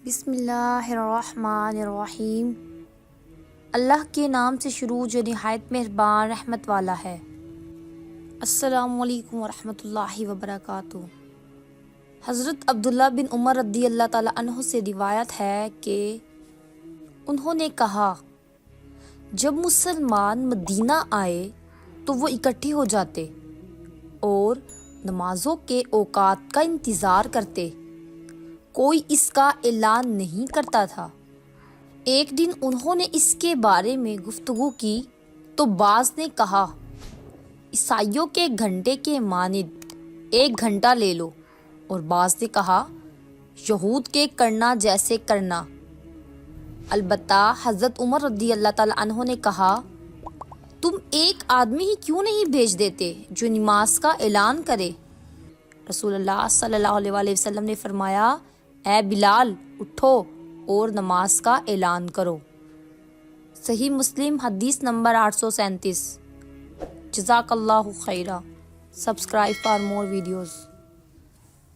بسم اللہ الرحمن الرحیم۔ اللہ کے نام سے شروع جو نہایت مہربان رحمت والا ہے۔ السلام علیکم ورحمۃ اللہ وبرکاتہ۔ حضرت عبداللہ بن عمر رضی اللہ تعالیٰ عنہ سے روایت ہے کہ انہوں نے کہا، جب مسلمان مدینہ آئے تو وہ اکٹھے ہو جاتے اور نمازوں کے اوقات کا انتظار کرتے، کوئی اس کا اعلان نہیں کرتا تھا۔ ایک دن انہوں نے اس کے بارے میں گفتگو کی تو بعض نے کہا، عیسائیوں کے گھنٹے کے مانند 1 گھنٹہ لے لو، اور بعض نے کہا، یہود کے کرنا جیسے کرنا۔ البتہ حضرت عمر رضی اللہ تعالیٰ عنہ نے کہا، تم ایک آدمی ہی کیوں نہیں بھیج دیتے جو نماز کا اعلان کرے؟ رسول اللہ صلی اللہ علیہ وآلہ وسلم نے فرمایا، اے بلال، اٹھو اور نماز کا اعلان کرو۔ صحیح مسلم حدیث نمبر 837۔ جزاک اللہ خیرہ۔ Subscribe for more videos.